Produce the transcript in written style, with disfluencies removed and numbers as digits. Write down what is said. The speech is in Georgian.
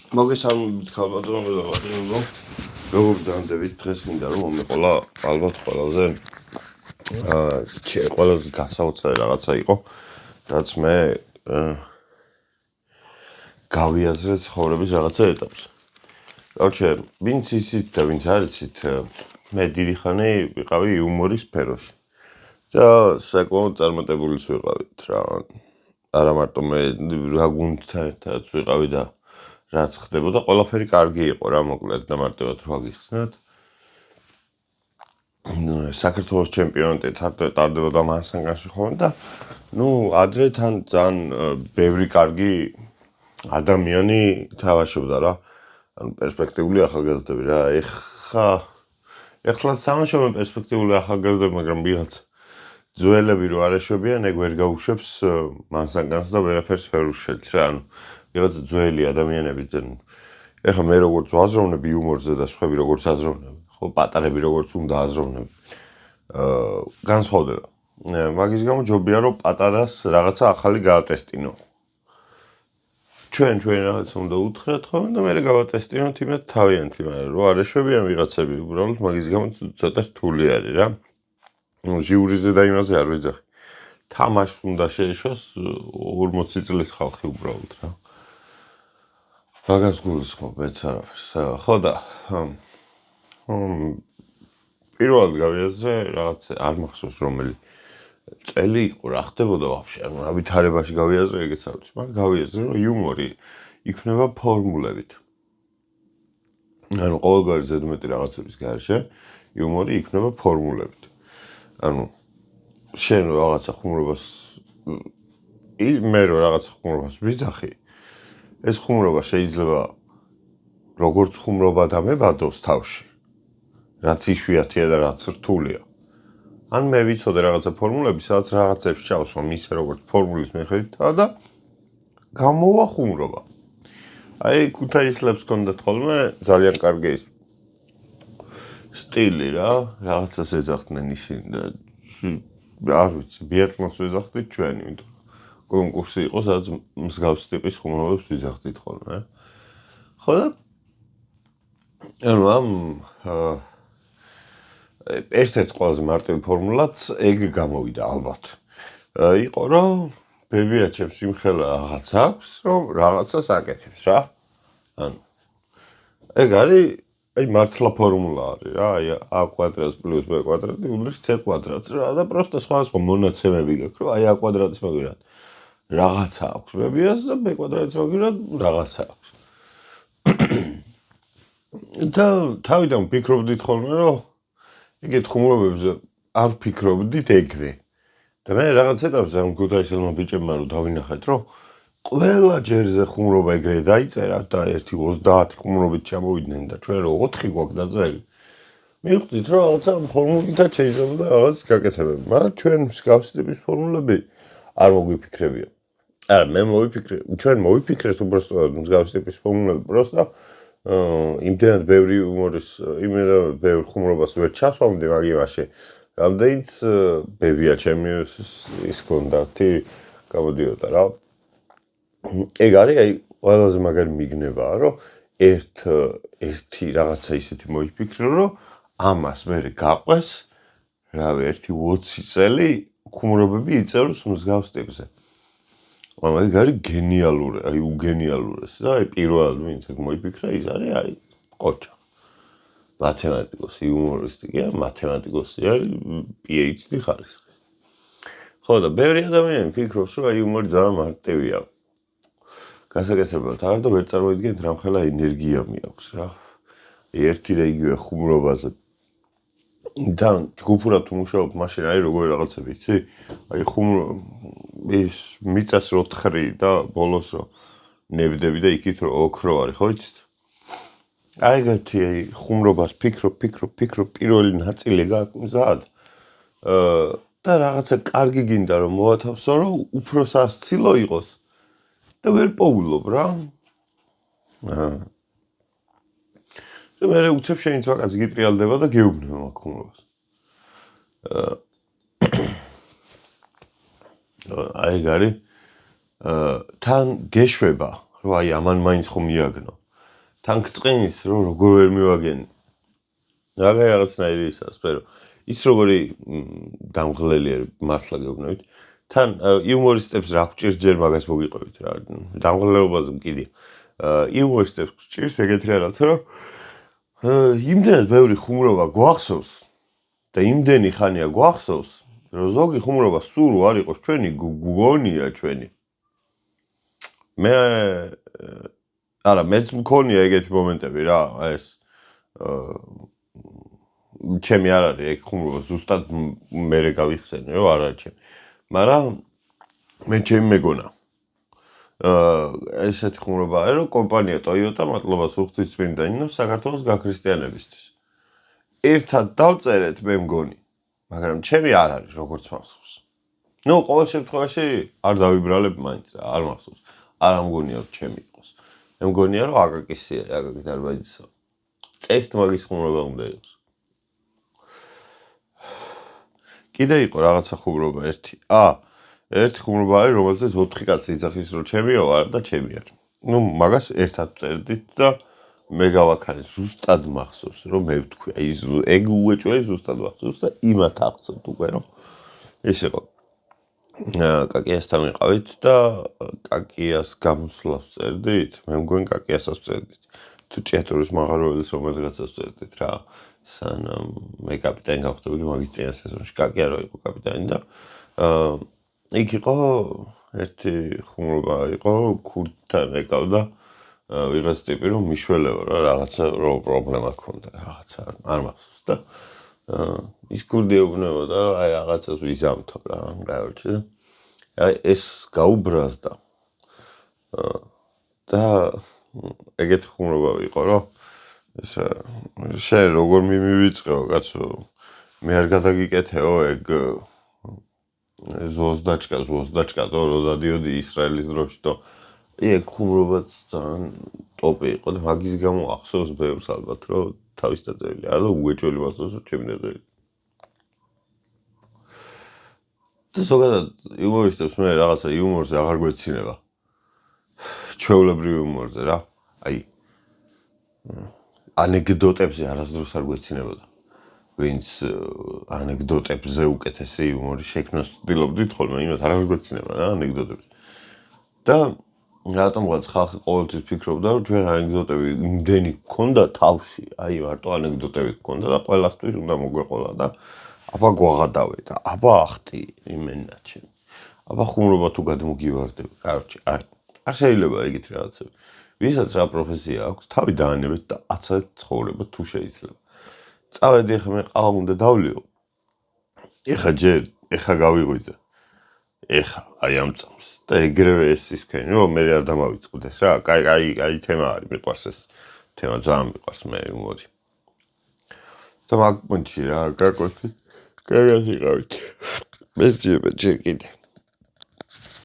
მოგესალმებით ქალბატონო და ბატონო. როგორ გძანდებით დღეს მინდა რომ მომეყოლა ალბათ ყველაზე გასაოცარი რაღაცა იყო, რაც მე გავიაზრე ცხოვრების რაღაცა ეტაპს. Короче, ვინც იცით და ვინც არ იცით, მე დიდი ხანი ვიყავი იუმორის სფეროში. და საკმაოდ წარმატებულიც ვიყავით რა. არა მარტო მე რა გუნდთან ერთად ვიყავი და რაც ხდებოდა, ყველაფერი კარგი იყო რა, მოკლედ და მარტივად რო გიხსნათ. საქართველოს ჩემპიონატი ტარდებოდა მასანგანში ხოლმე და ადრე თან ძალიან ბევრი კარგი ადამიანი თამაშობდა რა. ანუ პერსპექტიული ახალგაზრდები რა. ეხლა თამაშობენ პერსპექტიული ახალგაზრდები, მაგრამ ვიღაც ძველები რო არ ეშვებიან, ეგ ვერ გაუშვებს მასანგანს და ვერაფერს ვერ უშელს რა. ანუ ვიღაც ძველი ადამიანები ეხლა მე როგორც ვაზროვნებ იუმორზე და სხვები როგორც აზროვნებ, ხო, პატარები როგორც უნდა აზროვნებ, განსხვავდება. მაგის გამო ჯობია რომ პატარას რაღაცა ახალი გაატესტინო. ჩვენ რაღაცა უნდა უთხრათ ხოლმე და მე გავატესტინოთ იმათ თავიანთი, მაგრამ რო არ ეშვებიან ვიღაცები, უბრალოდ მაგის გამო ცოტა რთული არის რა. ჟიურიზე და იმაზე არ ვეძახი. თამაშს უნდა შეეშვას 40 წლის ხალხი უბრალოდ რა. მაგას გულისხმობ, მეც არაფერს. ხო და პირველად გავიაზრე რაღაც არ მახსოვს რომელი წელი იყო, რა ხდებოდა ვაფშე, ანუ რა ვითარებაში გავიაზრე, ეგეც არ ვიცი, მაგრამ გავიაზრე რომ იუმორი იქნება ფორმულებით. ანუ ყოველგვარი ზედმეტი რაღაცების გარშე იუმორი იქნება ფორმულებით. ანუ შენ რაღაცა ხუმრობას მე რაღაცა ხუმრობას ვიძახი, ეს ხუმრობა შეიძლება როგორც ხუმრობა დამებადოს თავში, რაც იშვიათია და რაც რთულია. ან მე ვიცოდე რაღაცა ფორმულები, სადაც რაღაცებს ჩავსვამ ისე როგორც ფორმულის მიხედვით და გამოვა ხუმრობა. აი ქუთაისლებს ჰქონდათ ხოლმე ძალიან კარგი სტილი რა, რაღაცას ეძახდნენ ისინი და არ ვიცი, ბიატლონს ვეძახდით ჩვენ, იმიტომ კონკურსი იყო, სადაც მსგავსი ტიპის ხუმრობებს ვიძახდით ხოლმე. ხო და ანუ ერთ-ერთი ყველაზე მარტივი ფორმულაც ეგ გამოვიდა ალბათ. იყო რომ ბებიაჩემს იმხელა რაღაც აქვს, რომ რაღაცას აკეთებს რა. ანუ ეგ არის აი მართლა ფორმულა არის რა, აი a კვადრატს პლუს b კვადრატი უდრის c კვადრატს რა და პროსტა სხვა მონაცემები გაქვს, რომ აი a კვადრატის მაგერად რაღაცა აქვს ბებიას და b კვადრატის მაგერად რაღაცა აქვს. და თავიდან ვფიქრობდით ხოლმე, რომ ეგეთ ხუმრობებზე არ ვფიქრობდით ეგრე. და მე რაღაც ეტაპზე ამ ქუთაისელმა ბიჭებმა რომ დავინახეთ, რომ ყველა ჯერზე ხუმრობა ეგრე დაიწერა და 1-30 ხუმრობით ჩამოვიდნენ და ჩვენ რო 4 გვაქვს დაწერილი. მივხვდით, რომ რაღაცა ფორმულითაც შეიძლება რაღაც გაკეთებები, მაგრამ ჩვენ მსგავსი ტიპის ფორმულები არ მოგვიფიქრებია. არა, მე მოვიფიქრე, ჩვენ მოვიფიქრეთ უბრალოდ მსგავსი ტიპის ფორმულები, პროსტა იმდენად ბევრი იმდენად ბევრ ხუმრობას ვერ ჩასვამდი მაგ იმაში, რამდენიც ბებია ჩემი ის კონდაქტი გამოდიოდა რა. ეგ არის აი ყველაზე მაგარი მიგნებაა, რომ ერთი რაღაცა ისეთი მოიფიქრო, რომ ამას მე გაყვეს, რავი, 20 წელი ხუმრობები იწეროს მსგავს ტიპზე. მაგრამ ეგ არის გენიალური, აი უგენიალურეს და აი პირველად ვინც ეგ მოიფიქრა, ის არის აი ყოჩა. მათემატიკოსი, იუმორისტი კი არა, მათემატიკოსი არის PhD ხარისხის. ხო და ბევრი ადამიანი ფიქრობს, რომ აი იუმორი ძალიან მარტივია. გასაკეთებლად არ და ვერ წარმოიდგენთ რამხელა ენერგია მიაქვს რა. ერთი და იგივე ხუმრობაზე. და ჯგუფურად უმუშაობ მაშინ არის როგორი რაღაცები, იცი? აი ის მიწას რო თხრი და ბოლოს რო ნებდები და იქით რო ოქრო არის, ხო იცით? აი ეგეთი აი ხუმრობას ფიქრობ, პირველი ნაწილი გააკმზად. და რაღაცა კარგი გინდა რომ მოათავსო, რომ უფრო სასცილო იყოს. და ვერ პოულობ რა. და მე უცებ შენიც ვაკაც გიტრიალდება და გეუბნება მაგ ხუმრობას. აი გარი თან გეშვება, რომ აი ამან მაინც ხომ მიაგნო. თან გწყინის რომ როგორ ვერ მივაგენი. რაღაცნაირი ისაა სფერო. ის როგორი დამღლელი არის მართლა გეუბნებით. თან იუმორისტებს რა გჭირს ჯერ მაგას მოგიყვებით რა. დამღლელობაზე მკიდია. იუმორისტებს გჭირს ეგეთი რაღაცა რომ იმდენად ბევრი ხუმრობა გვახსოვს და იმდენი ხანია გვახსოვს რომ ზოგი ხუმრობა სულ არ იყოს ჩვენი გონია ჩვენი. მე არა მეც მქონია ეგეთი მომენტები რა ეს ჩემი არ არის ეგ ხუმრობა ზუსტად მერე გავიხსენე რომ არ არის ჩემი მაგრამ მე ჩემი მეგონა ესეთი ხუმრობაა რომ კომპანია Toyota მადლობას უხდის წმინდანინო საქართველოს გაქრისტიანებისთვის ერთად დავწერეთ მე მგონი მაგრამ ჩემი არ არის როგორც მახსოვს ნუ ყოველ შემთხვევაში არ დავიბრალებ მაინც რა არ მახსოვს არ ამგონია რომ ჩემი იყოს მე მგონია რომ აკაკისია აკაკი დარბაჯისა წესთ მაგის ხუმრობა უნდა იყოს კიდე იყო რაღაცა ხუმრობა ერთი ერთი ხუმრობა არის რომელზეც 4 კაცი იძახის რომ ჩემიო არა და ჩემი არ ნუ მაგას ერთად წერდით და მე გავაქარი ზუსტად მახსოვს რომ მე ვთქვი აი ეგ უეჭველი ზუსტად მახსოვს და იმათ აღწევთ უკვე რომ ეს იყო კაკიასთან ვიყავით და კაკიას გამოსვლას წერდით მე მგონი კაკიასაც წერდით თუ ჭიათურის მაღაროველის რომელიღაცას წერდით რა სანამ მე კაპიტანი გავხდებოდი მაგის წინა სეზონში კაკია რო იყო კაპიტანი და იქ იყო ერთი ხუმრობა იყო ქურთთან ეკავდა ვიღაც ტიპი რომ მიშველეო რა რაღაცა პრობლემა ჰქონდა რაღაცა არ მახსოვს და ის ქურდი ეუბნებოდა აი რაღაცას ვიზამთო რა გაიორჩი და აი ეს გაუბრაზდა და ეგეთი ხუმრობა იყო რომ ეს შენ როგორ მიმივიწყეო კაცო მე არ გადაგიკეთეო ეგ ზოზდაჭკა და რო დადიოდი ისრაელის დროში და ეგ ხუმრობაც ძალიან ტოპი იყო და მაგის გამო ახსოვს ბევრს ალბათ რომ თავის დაწერილი არა და უეჭველი მახსოვს რომ ჩემი დაწერილი და ზოგადად იუმორისტებს მე რაღაცა იუმორზე აღარ გვეცინება ჩვეულებრივ იუმორზე რა აი ანეკდოტებზე არასდროს არ გვეცინებოდა ვინც ანეკდოტებზე უკეთესი იუმორი შექმნას ვცდილობდით ხოლმე იმათ არ გვეცინება რა ანეკდოტებზე და რატომღაც ხალხი ყოველთვის ფიქრობდა რომ ჩვენ ანეკდოტები იმდენი გქონდა თავში აი მარტო ანეკდოტები გქონდა და ყველასთვის უნდა მოგვეყოლა და აბა გვაღადავე და აბა ახტი იმენა ჩემ აბა ხუმრობა თუ გადმოგივარდები კაროჩი აი არ შეიძლება ეგეთ რაღაცები ვისაც რა პროფესია აქვს თავი დაანებეთ და აცეთ ცხოვრება თუ შეიძლება წავედი ახლა მე ყავა უნდა დავლიო ეხა ჯერ ეხა გავიღვიძე ეხა აი ამ წამს და ეგრევე ეს ის ქენი რომ მე არ დამავიწყდეს რა კაი თემა არის მიყვარს ეს თემა ძალიან მიყვარს მე უმოდი და მაგ პონჩი რა გაკვეთი კაი იყავით მე ძიება ჯერ კიდე